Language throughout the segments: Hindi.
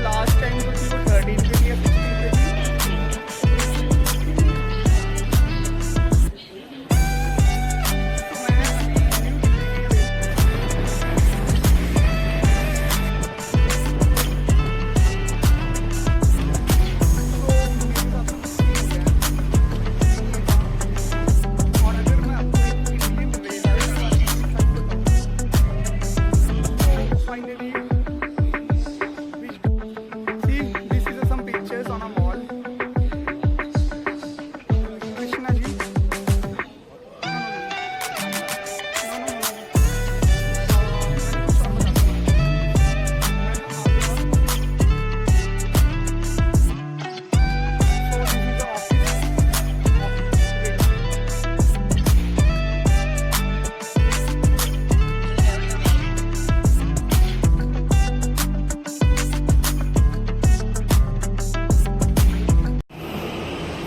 लास्ट टाइम तो थी वो 13 पे थी या 16 पे थी।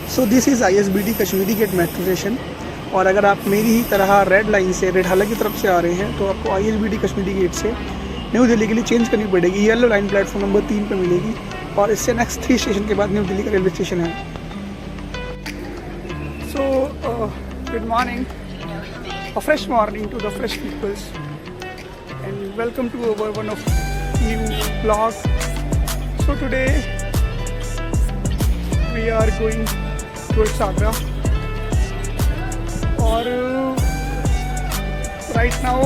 So this is ISBT Kashmiri Gate metro station. और अगर आप मेरी ही तरह रेड लाइन से रेडहाला की तरफ से आ रहे हैं तो आपको ISBT कश्मीरी गेट से न्यू दिल्ली के लिए चेंज करनी पड़ेगी। येलो लाइन प्लेटफॉर्म नंबर 3 पे मिलेगी और इससे नेक्स्ट 3 स्टेशन के बाद न्यू दिल्ली का रेलवे स्टेशन है। So, good morning, a fresh morning to the fresh peoples, and welcome to our one of new vlog. So today we are going towards Agra, और right now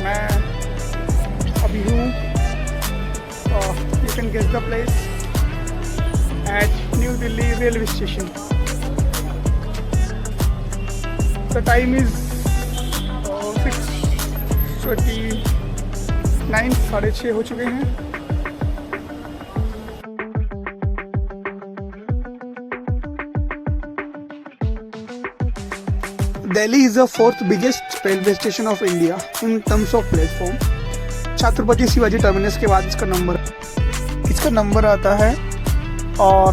मैं अभी हूँ, you can guess the place, at New Delhi railway station. The time is 6:29, 6:30 हो चुके हैं। Delhi is the 4th biggest railway station of India in terms of platform. Chhatrapati Shivaji terminus के बाद इसका नंबर आता है और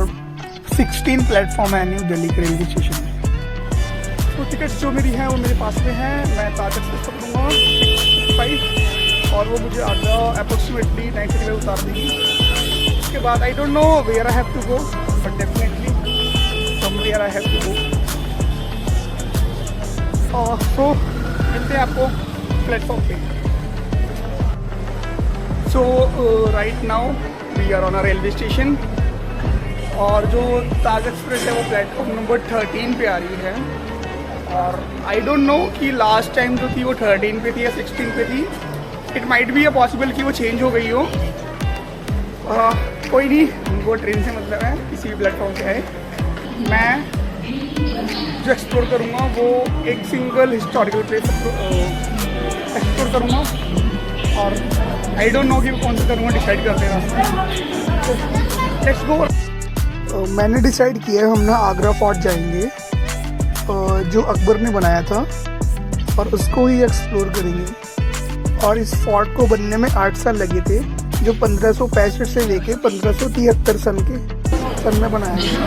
16 प्लेटफॉर्म है न्यू दिल्ली के रेलवे स्टेशन में। तो टिकट्स जो मेरी हैं वो मेरे पास में हैं। मैं ताज एक्सप्रेस पकड़ूँगा 6:55 और वो मुझे आगरा अप्रोक्सीमेटली 90 में उतार देगी। उसके बाद I don't know where I have to go, but definitely somewhere I have to go. तो मिलते हैं आपको प्लेटफॉर्म पे। So right now we are on a railway station, और जो ताज एक्सप्रेस है वो प्लेटफॉर्म नंबर 13 पे आ रही है। और आई डोंट नो कि लास्ट टाइम जो थी वो 13 पे थी या 16 पे थी। It might be a possible कि वो चेंज हो गई हो। कोई नहीं, वो ट्रेन से मतलब है, किसी भी प्लेटफॉर्म पे है। मैं जो एक्सप्लोर करूँगा वो एक सिंगल हिस्टोरिकल प्लेस एक्सप्लोर करूँगा, और आई डोंट नो कि कौन सा करूँगा, डिसाइड करते हैं। तो लेट्स गो। मैंने डिसाइड किया है हम ना आगरा फोर्ट जाएंगे, जो अकबर ने बनाया था, और उसको ही एक्सप्लोर करेंगे। और इस फोर्ट को बनने में 8 साल लगे थे, जो 1565 से लेके 1573 सन में बनाया गया।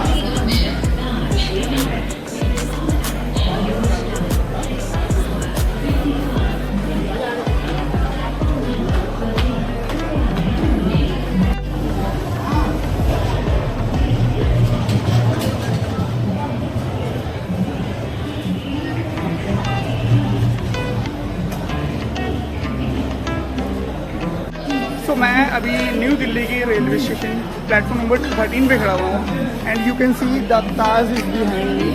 तो मैं अभी न्यू दिल्ली के रेलवे स्टेशन प्लेटफॉर्म नंबर 13 पे खड़ा हुआ हूँ, and you can see the Taj is behind me.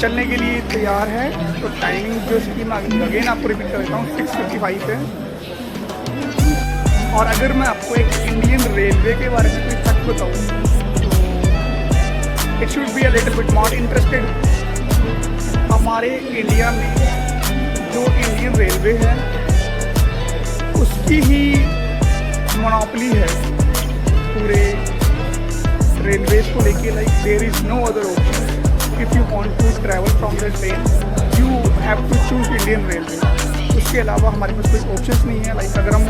चलने के लिए तैयार है। तो टाइमिंग जो इसकी अगेन आपको रिपीट कर देता हूँ, 6:55 है। और अगर मैं आपको एक इंडियन रेलवे के बारे में कोई फैक्ट बताऊँ तो it should be a little bit more interested. हमारे इंडिया में जो इंडियन रेलवे है उसकी ही मोनोपोली है पूरे रेलवेज को लेके। Like there is no other option. If you want to travel from the train you have to choose Indian railway. उसके अलावा हमारे पास कोई ऑप्शंस नहीं है। लाइक अगर हम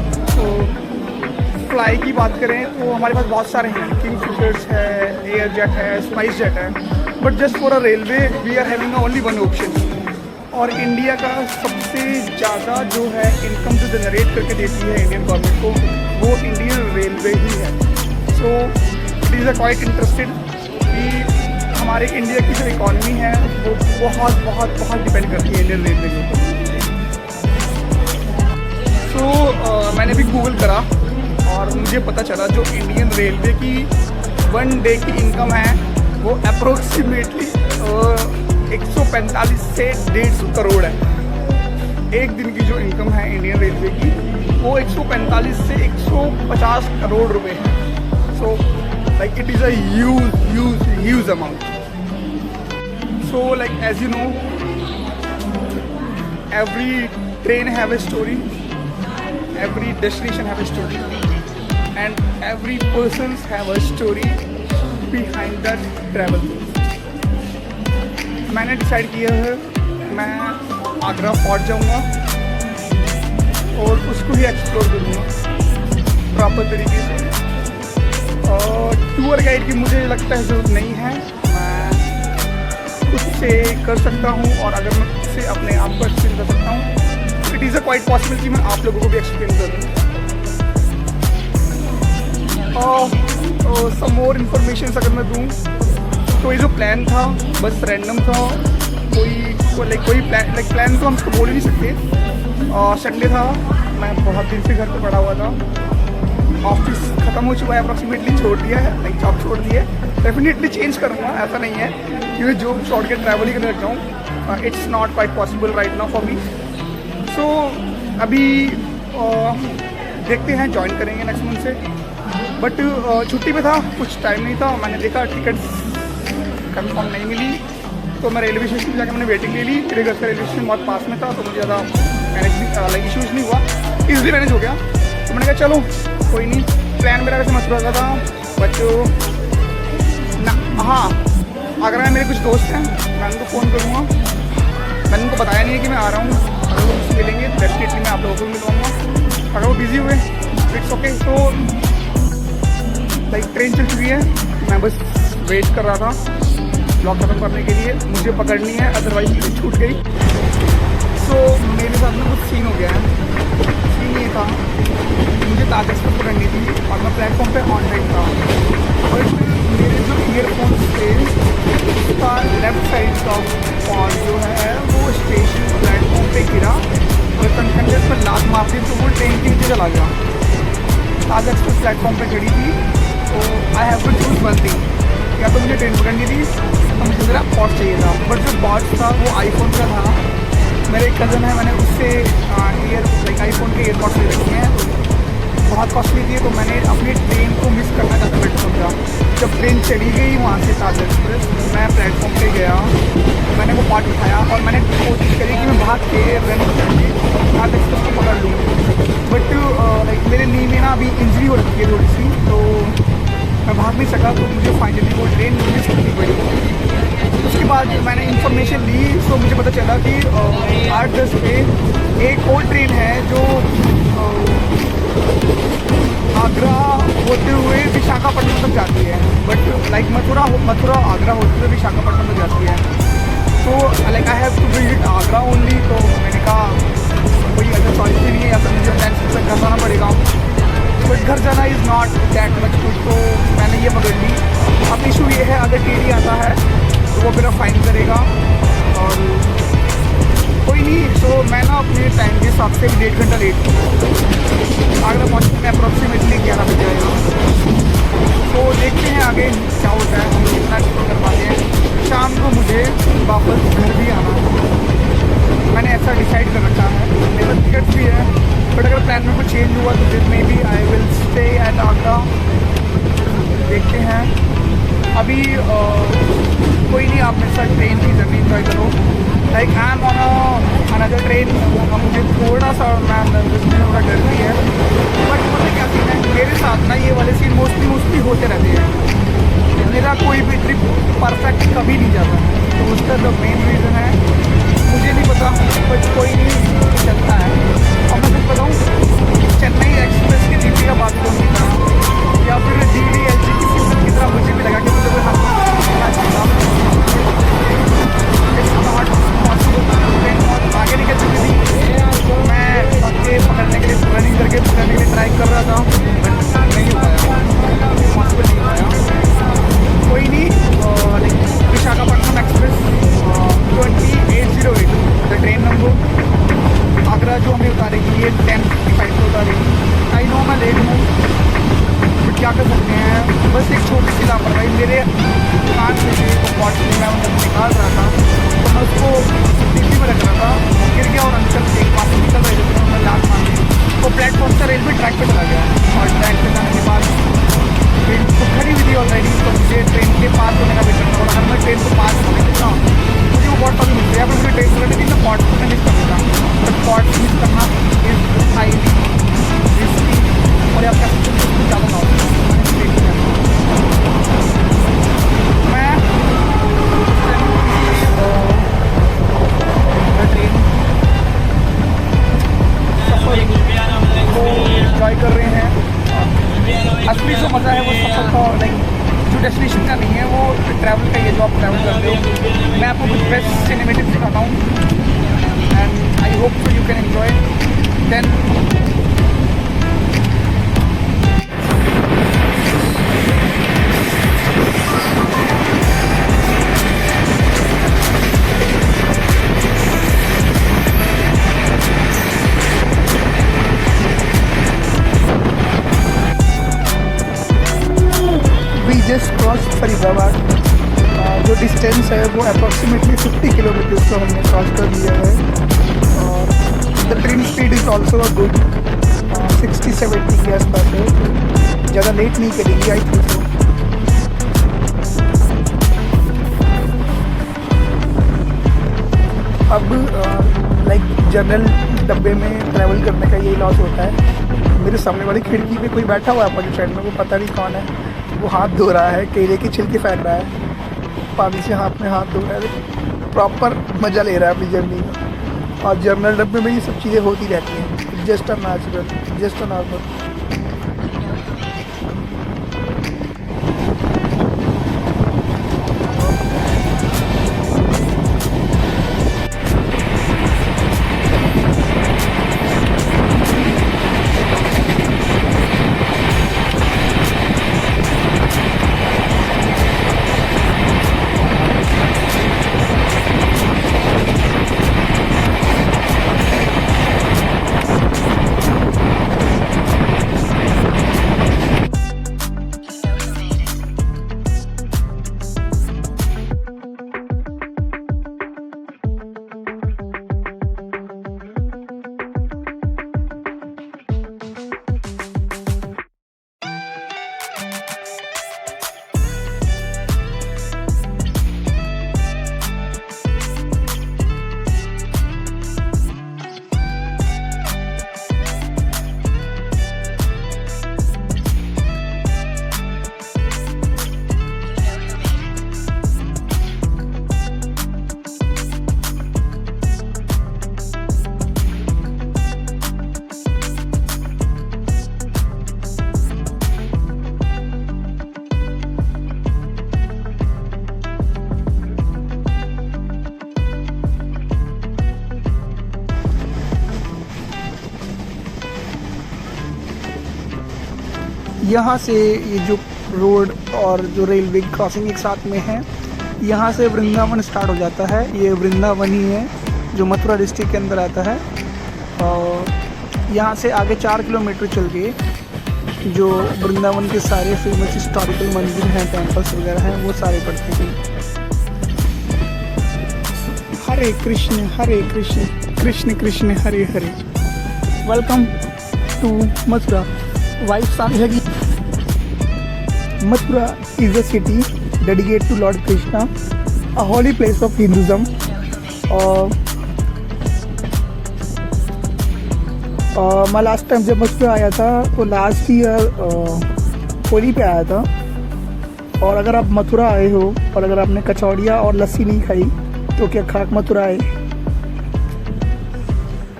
फ्लाई की बात करें तो हमारे पास बहुत सारे हैं, किंग फिशर्स है, एयर जेट है, स्पाइस जेट है, but just for a railway we are having only one option. और इंडिया का सबसे ज़्यादा जो है इनकम जो जनरेट करके देती है इंडियन गवर्नमेंट को वो इंडियन रेलवे ही है। So it is a quite interested कि हमारे इंडिया की जो इकॉनमी है वो बहुत बहुत बहुत डिपेंड करती है इंडियन रेलवे के ऊपर। सो मैंने भी गूगल करा और मुझे पता चला जो इंडियन रेलवे की 1 डे की इनकम है वो अप्रोक्सीमेटली 145 से 150 करोड़ है। एक दिन की जो इनकम है इंडियन रेलवे की वो 145 से 150 करोड़ रुपए है। So like it is a huge amount. So like as you know every train have a story, every destination have a story, and every persons have a story behind that travel. मैंने डिसाइड किया है मैं आगरा फोर्ट जाऊंगा और उसको ही एक्सप्लोर करूंगा प्रॉपर तरीके से। और टूर गाइड की मुझे लगता है ज़रूरत नहीं है, मैं खुद से कर सकता हूँ। और अगर मैं खुद से अपने आप को एक्सप्लेन कर सकता हूँ, it is a quite possible कि मैं आप लोगों को भी एक्सप्लेन करूँ। और सम मोर इन्फॉर्मेशन अगर मैं दूँ तो ये जो प्लान था बस रैंडम था, कोई प्लान तो हम इसको बोल ही नहीं सकते। संडे था, मैं बहुत दिन से घर पे पड़ा हुआ था, ऑफिस ख़त्म हो चुका है अप्रॉक्सीमेटली, छोड़ दिया है, लाइक जॉब छोड़ दी है। डेफिनेटली चेंज करूँगा, ऐसा नहीं है कि मैं जॉब छोड़ के ट्रैवल ही करने लग जाऊँ। It's not quite possible right now for me. So अभी देखते हैं, ज्वाइन करेंगे नेक्स्ट मंथ से। बट छुट्टी पे था, कुछ टाइम नहीं था, मैंने देखा टिकट्स कंफर्म नहीं मिली तो मैं रेलवे स्टेशन पर जाकर मैंने वेटिंग ले ली। मेरे घर से रेलवे स्टेशन बहुत पास में था तो मुझे ज़्यादा लाइक इशूज़ नहीं हुआ, इजली मैनेज हो गया। तो मैंने कहा चलो कोई नहीं, प्लान मेरा वैसे मत रहा था बट ना। हाँ, आगरा में मेरे कुछ दोस्त हैं, मैं उनको फ़ोन करूँगा। मैंने उनको बताया नहीं है कि मैं आ रहा हूँ, अगर वो मुझसे मिलेंगे डेफिनेटली मैं आप लोगों को मिलवाऊँगा। अगर वो बिज़ी हुए इट्स ओके। तो लाइक ट्रेन चल चुकी है, मैं बस वेट कर रहा था ब्लॉग खत्म करने के लिए, मुझे पकड़नी है अदरवाइज मुझे छूट गई। सो मेरे साथ में कुछ सीन हो गया है। सीन ये था, मुझे ताज एक्सप्रेस पकड़नी थी और मैं प्लेटफॉर्म पे ऑन टाइम था और मेरे जो ईयरफोन्स थे उसका लेफ्ट साइड का फॉन जो है वो स्टेशन प्लेटफॉर्म पे गिरा और कंडक्टर पर लात मार दी तो वो ट्रेन के नीचे चला गया। ताज एक्सप्रेस प्लेटफॉर्म पे खड़ी थी तो I have to choose one thing, या तो मुझे ट्रेन पकड़नी थी तो मुझे मेरा पॉट चाहिए था। बट जो बॉट था वो आईफोन का था, मेरे एक कज़न है, मैंने उससे आईफोन के एयरपॉड्स ले रखे हैं, बहुत कॉस्टली थी। तो मैंने अपनी ट्रेन को मिस करना ज़्यादा बेटर समझा। जब ट्रेन चली गई वहाँ से ताज एक्सप्रेस, मैं प्लेटफॉर्म पे गया, मैंने वो पॉट उठाया और मैंने कोशिश करी कि मैं भाग के रन करके ताज एक्सप्रेस को पकड़ लूँ। बट लाइक मेरे नी में ना अभी इंजरी हो रखी है थोड़ी सी, तो मैं भाग नहीं सका, तो मुझे फाइनली वो ट्रेन मिस करनी पड़ी। उसके बाद मैंने इन्फॉर्मेशन ली तो मुझे पता चला कि 8-10 पे एक और ट्रेन है जो आगरा होते हुए विशाखापट्टनम तक जाती है। बट लाइक मथुरा आगरा होते हुए विशाखापट्टनम तक जाती है। तो like I have to visit Agra only. तो मैंने कहा कोई अदर चॉइस नहीं है, या तो मुझे फ्रेंड्स से घर जाना पड़ेगा। बट घर जाना is not that much good, तो मैंने ये पकड़ ली। अब इशू ये है, अगर टीटी आता है तो वो मेरा फाइन करेगा और कोई नहीं। तो मैं ना अपने टाइम के हिसाब से 1.5 घंटा लेट हूँ। आगरा पहुँचने में अप्रॉक्सीमेटली 11 बज जाएगा। तो देखते हैं आगे क्या होता है, हम कितना एक्सप्लोर कर पाते हैं। शाम को मुझे वापस घर भी आना है, मैंने ऐसा डिसाइड कर रखा है। मेरा टिकट भी है, बट अगर प्लान में कुछ चेंज हुआ तो फिर maybe I will stay at Agra. देखते हैं। अभी कोई नहीं, आप मेरे साथ ट्रेन की जर्नी इंजॉय करो। Like I M on another train. मुझे थोड़ा सा थोड़ा डर भी है, बट मुझे क्या सीन है मेरे साथ ना, ये वाले सीन मोस्टली होते रहते हैं। मेरा कोई भी ट्रिप परफेक्ट कभी नहीं जाता है। तो उसका जो मेन रीज़न है मुझे नहीं पता, बट कोई नहीं चलता है। और मैं कुछ बताऊँ, चेन्नई एक्सप्रेस की नीति का बात करूँ की तरह या फिर DDLG की सिस्टम की तरह मुझे भी लगा कि मुझे कोई हाथ ट्रेन बहुत आगे निकल चुकी थी। मैं आगे पकड़ने के लिए रनिंग करके पकड़ने के लिए ट्राई कर रहा था, बट नहीं हो पाया, पॉसिबल नहीं हो पाया। कोई नहीं, Visakhapatnam express 2808 the train number Agra जो हमें उतारेगी ये 10:55 को उतारेगी। आई नो मैं लेट हूँ, बट क्या कर सकते हैं, बस एक छोटी सी लापरवाही मेरे कान में से पॉट में मैं उनको निकाल रहा था, तो मैं उसको टीवी में रख रहा था, गिर गया और अंकल एक पास से निकल रहे थे, तो मैं लात मार दी। तो प्लेटफॉर्म से रेलवे ट्रैक पे चला गया और ट्रैक पे जाने के बाद ट्रेन तो खड़ी हुई थी ऑलरेडी, तो मुझे ट्रेन के पास होने का वेट करना पड़ा। अगर मैं ट्रेन को पास होने देता मुझे वो पॉट कभी मिलती है, अगर मुझे ट्रेन पकड़नी थी मैं पॉट को मिस कर देता, बट पॉट मिस करना इज हाईली रिस्की और आपका कुछ ज़्यादा ना होता ट्राई कर रहे हैं। असली जो मज़ा है वो सफ़र का, लाइक जो डेस्टिनेशन का नहीं है, वो ट्रैवल का ही है जो आप ट्रैवल करते हो। मैं आपको कुछ बेस्ट सिनेमेटिक दिखाता हूँ and I hope so you can enjoy then. Just cross Faridabad. जो डिस्टेंस है वो अप्रॉक्सीमेटली 50 किलोमीटर्स को हमने क्रॉस कर दिया है और the train speed is also a good 60-70 के आसपास है, ज़्यादा लेट नहीं करेगी आई थिंक सो। अब लाइक जनरल डब्बे में ट्रैवल करने का यही लॉस होता है। मेरे सामने वाली खिड़की पे कोई बैठा हुआ है अपनी साइड में, वो पता नहीं कौन है, वो हाथ धो रहा है, केले की छिलके फेंक रहा है, पानी से हाथ में हाथ धो रहा है, प्रॉपर मज़ा ले रहा है अपनी जर्नी का। और जनरल डब्बे में ये सब चीज़ें होती रहती हैं, just a natural, just a normal. यहाँ से ये जो रोड और जो रेलवे क्रॉसिंग एक साथ में है, यहाँ से वृंदावन स्टार्ट हो जाता है। ये वृंदावन ही है जो मथुरा डिस्ट्रिक्ट के अंदर आता है। और यहाँ से आगे 4 किलोमीटर चल के जो वृंदावन के सारे फेमस हिस्टोरिकल मंदिर हैं, टेम्पल्स वगैरह हैं, वो सारे पड़ते हैं। Hare Krishna Krishna Krishna Hare Hare. Welcome to Mathura. Wife साथ है कि Mathura is a city dedicated to Lord Krishna, a holy place of Hinduism. मैं लास्ट टाइम जब मथुरा आया था तो लास्ट ईयर होली पे आया था और अगर आप मथुरा आए हो और अगर आपने कचौड़ियाँ और लस्सी नहीं खाई तो क्या खाक मथुरा आए।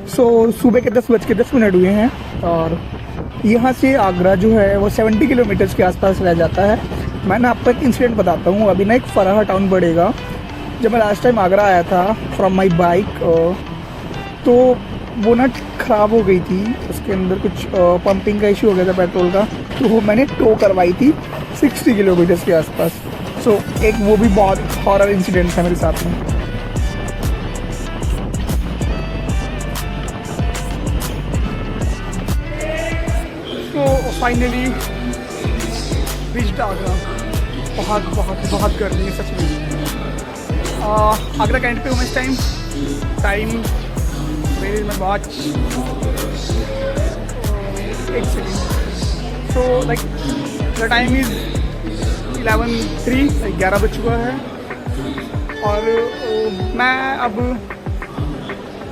सुबह के 10:10 हुए हैं और यहाँ से आगरा जो है वो 70 किलोमीटर्स के आसपास रह जाता है। मैं ना आपको एक इंसिडेंट बताता हूँ। अभी ना एक फराह टाउन पड़ेगा। जब मैं लास्ट टाइम आगरा आया था फ्रॉम माई बाइक तो वो ना ख़राब हो गई थी, उसके अंदर कुछ पंपिंग का इशू हो गया था पेट्रोल का, तो वो मैंने टो करवाई थी 60 किलोमीटर्स के आसपास। एक वो भी बहुत हॉरर इंसिडेंट था मेरे साथ में। Finally reached Agra. बहुत बहुत बहुत गर्मी है सच में। आगरा कैंट पे हूँ मैं इस टाइम मेरे में वॉच एक second. So like the time is 11:03, 11 बज चुका है और मैं अब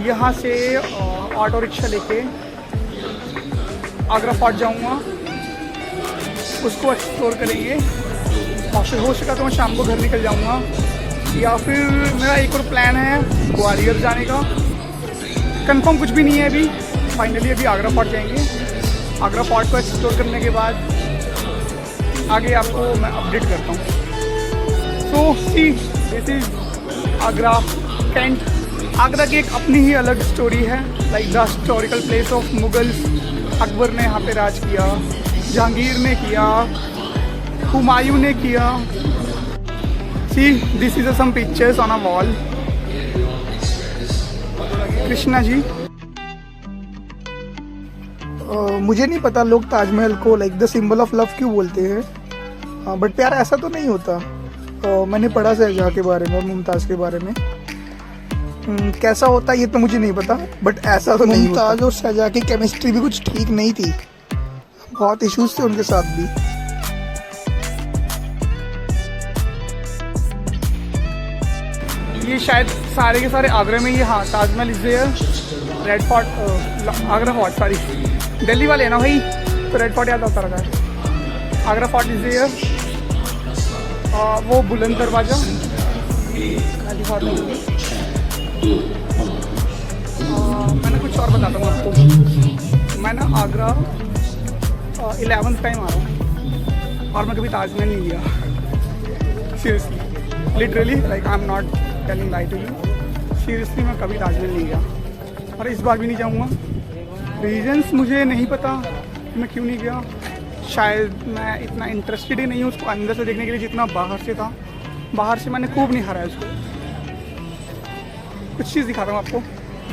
यहाँ से ऑटो रिक्शा लेके आगरा फोर्ट जाऊँगा, उसको एक्सप्लोर करेंगे और फिर हो सका तो मैं शाम को घर निकल जाऊँगा, या फिर मेरा एक और प्लान है ग्वालियर जाने का। कंफर्म कुछ भी नहीं है अभी। फाइनली अभी आगरा फोर्ट जाएंगे। आगरा फोर्ट को एक्सप्लोर करने के बाद आगे आपको मैं अपडेट करता हूँ। So see this is Agra Cantt. Agra की एक अपनी ही अलग स्टोरी है, like the historical place of Mughals. Akbar ने यहाँ पे राज किया, जहांगीर ने किया, हुमायूं ने किया। See this is some pictures on a wall. Krishna ji. मुझे नहीं पता लोग ताजमहल को like the symbol of love क्यों बोलते हैं, बट प्यार ऐसा तो नहीं होता। मैंने पढ़ा शहजहाँ के बारे में और मुमताज़ के बारे में। कैसा होता है ये तो मुझे नहीं पता, बट ऐसा तो नहीं। मुमताज़ और शहजहाँ की केमिस्ट्री भी कुछ ठीक नहीं थी, बहुत इश्यूज थे उनके साथ भी। ये शायद सारे के सारे आगरा में ही। हाँ, Taj Mahal is there, Red Fort, Agra Fort, sorry Delhi वाले है ना भाई, तो रेड फोर्ट याद आता रहा है। आगरा फोर्ट इज देयर, वो बुलंद दरवाज़ा खाली फोर्ट में। मैंने कुछ और बताता हूँ आपको। मैं ना आगरा 11th टाइम आ रहा हूँ और मैं कभी ताजमहल नहीं गया। Seriously, literally, like I am not telling lie to you. Seriously मैं कभी ताजमहल नहीं गया और इस बार भी नहीं जाऊँगा। रीजंस मुझे नहीं पता कि मैं क्यों नहीं गया। शायद मैं इतना इंटरेस्टेड ही नहीं हूँ उसको अंदर से देखने के लिए जितना बाहर से था। बाहर से मैंने खूब निहारा है उसको। कुछ चीज़ दिखाता हूँ आपको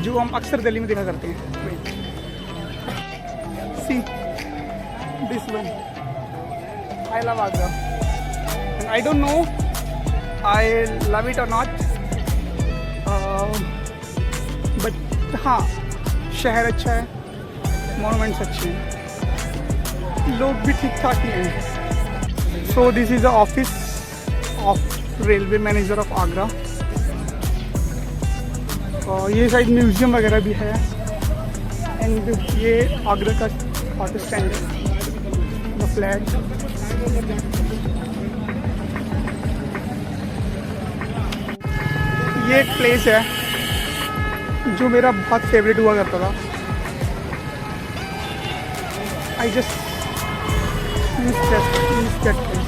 जो हम अक्सर दिल्ली में देखा करते हैं। See this one, I love Agra and I don't no I love it और नॉट, बट हाँ, शहर अच्छा है, मोनूमेंट्स अच्छे हैं, लोग भी ठीक ठाक ही हैं। सो this is the office of railway manager of Agra. और ये शायद म्यूज़ियम वगैरह भी है। एंड ये आगरा का ऑटो स्टैंड है, द फ्लैग। ये एक प्लेस है जो मेरा बहुत फेवरेट हुआ करता था। I just miss that place.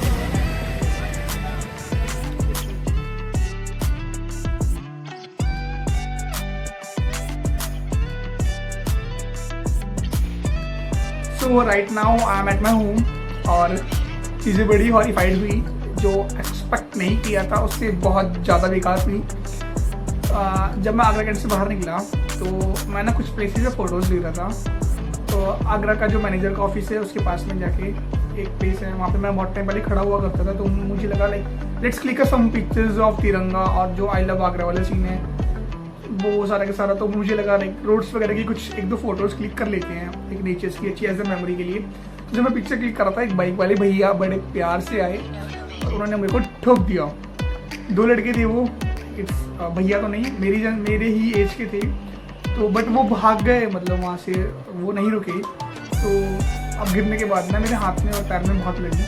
So right now I am at my home और चीज़ें बड़ी हॉरिफाइड हुई। जो एक्सपेक्ट नहीं किया था उससे बहुत ज़्यादा बेकार हुई। जब मैं आगरा कैंट से बाहर निकला तो मैं ना कुछ प्लेसेस से फ़ोटोज़ ले रहा था। तो आगरा का जो मैनेजर का ऑफिस है उसके पास में जाके एक प्लेस है, वहाँ पे मैं बहुत टाइम पहले खड़ा हुआ करता था। तो मुझे लगा like let's click some pictures of tiranga और जो आई लव आगरा वाला सीन है वो सारा के सारा। तो मुझे लगा लाइक रोड्स वगैरह की कुछ 1-2 फोटोज़ क्लिक कर लेते हैं एक नेचर्स की अच्छी एज ए मेमोरी के लिए। तो जब मैं पिक्चर क्लिक कर रहा था एक बाइक वाले भैया बड़े प्यार से आए और उन्होंने मेरे को ठोक दिया। 2 लड़के थे वो, भैया तो नहीं, मेरे ही एज के थे। तो बट वो भाग गए, मतलब वहाँ से वो नहीं रुके। तो अब गिरने के बाद ना मेरे हाथ में और पैर में बहुत लगी।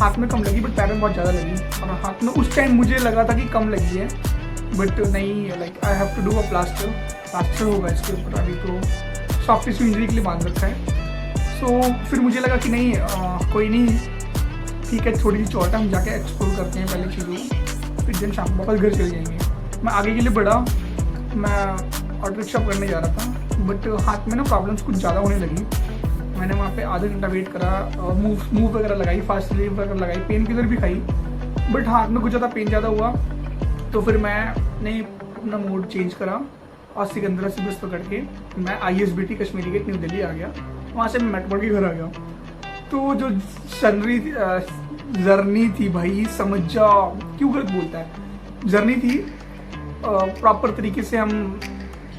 हाथ में कम लगी बट पैर में बहुत ज़्यादा लगी। और हाथ में उस टाइम मुझे लगा था कि कम लगी है, बट नहीं, like I have to do a plaster होगा इसके ऊपर। अभी तो सॉफ्ट टिश्यू इंजरी के लिए बांध रखा है। सो फिर मुझे लगा कि नहीं, कोई नहीं, ठीक है, थोड़ी सी चोट है, हम जाके एक्सप्लोर करते हैं पहले चीज़ों को, फिर दिन शाम वापस घर चले जाएंगे। मैं आगे के लिए बढ़ा, मैं ऑटो रिक्शा करने जा रहा था, बट हाथ में ना प्रॉब्लम्स कुछ ज़्यादा होने लगी। मैंने वहाँ पे आधा घंटा वेट करा, मूव वगैरह लगाई, फास्ट स्लीप वगैरह लगाई, पेन किलर भी खाई, बट हाथ में कुछ ज़्यादा पेन ज़्यादा हुआ। तो फिर मैंने अपना मोड चेंज करा और सिकंदरा से बस पकड़ के मैं ISBT कश्मीरी गेट न्यू दिल्ली आ गया। वहाँ से मैं मेट्रो के घर आ गया। तो जो जर्नी थी भाई, समझ जा, क्यों गलत बोलता है, जर्नी थी, प्रॉपर तरीके से हम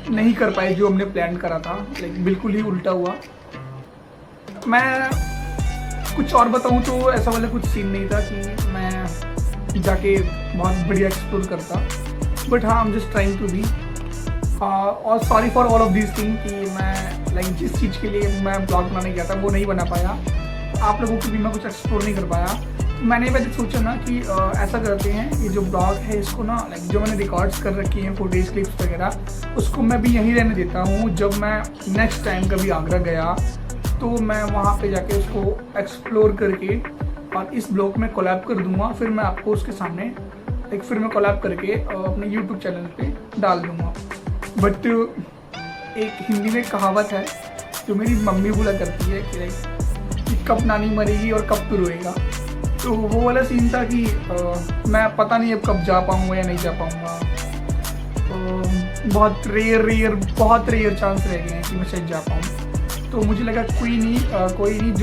नहीं कर पाए जो हमने प्लान करा था, लाइक बिल्कुल ही उल्टा हुआ। मैं कुछ और बताऊं तो ऐसा वाला कुछ सीन नहीं था कि मैं जाके बहुत बढ़िया एक्सप्लोर करता, बट हाँ, I am just trying to be, और sorry for all of this thing कि मैं लाइक जिस चीज़ के लिए मैं ब्लॉग बनाने गया था वो नहीं बना पाया, आप लोगों को भी मैं कुछ एक्सप्लोर नहीं कर पाया। मैंने वैसे सोचा ना कि ऐसा करते हैं, ये जो ब्लॉग है इसको ना, लाइक जो मैंने रिकॉर्ड्स कर रखी हैं फुटेज क्लिप्स वगैरह, उसको मैं भी यहीं रहने देता हूँ। जब मैं नेक्स्ट टाइम कभी आगरा गया तो मैं वहाँ पे जाके उसको एक्सप्लोर करके और इस ब्लॉग में कोलैब कर दूँगा, फिर मैं आपको उसके सामने फिर मैं कोलैब करके अपने यूट्यूब चैनल पे डाल दूँगा। बट एक हिंदी में कहावत है जो मेरी मम्मी बोला करती है कि कब नानी मरेगी और कब तू रोएगा। तो वो वाला सीन था कि मैं पता नहीं अब कब जा पाऊँगा या नहीं जा पाऊँगा। बहुत रेयर चांस रह गए हैं कि मैं शायद जा पाऊँ। तो मुझे लगा कोई नहीं,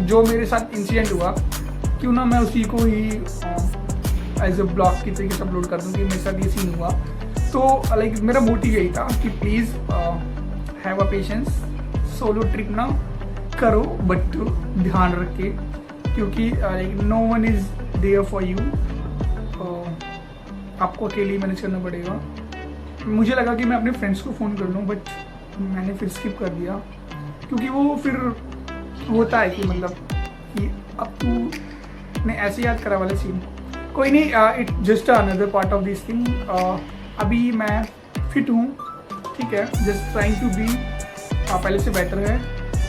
जो मेरे साथ इंसिडेंट हुआ, क्यों ना मैं उसी को ही एज ए ब्लॉग की तरीके से अपलोड कर दूँ कि मेरे साथ ये सीन हुआ। तो लाइक मेरा मोटिव यही था कि please have a patience, solo trip ना करो, बट ध्यान रख के, क्योंकि like no one is there for you. आपको अकेले ही मैनेज करना पड़ेगा। मुझे लगा कि मैं अपने फ्रेंड्स को फ़ोन कर लूँ, बट मैंने फिर स्किप कर दिया, क्योंकि वो फिर होता है कि मतलब कि अब तू ने ऐसे याद करा वाला सीन। कोई नहीं, it just another part of this thing. अभी मैं फिट हूँ, ठीक है, जस्ट ट्राइंग टू बी, पहले से बेटर है।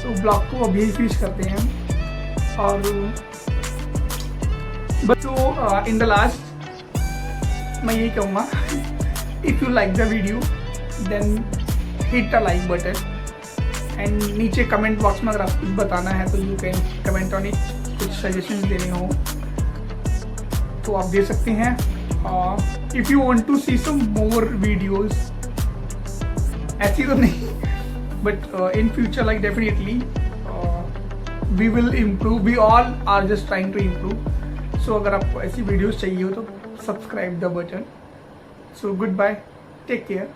तो ब्लॉग को अभी ही फिनिश करते हैं। और बट तो इन द लास्ट मैं यही कहूँगा, if you like the video then hit the like button, and नीचे कमेंट बॉक्स में अगर आपको कुछ बताना है तो you can comment on it, कुछ सजेशन देने हो तो आप दे सकते हैं। If you want to see some more videos, ऐसी तो नहीं, but in future like definitely we will improve, we all are just trying to improve. So अगर आपको ऐसी वीडियोस चाहिए हो तो subscribe the button. So good bye, take care.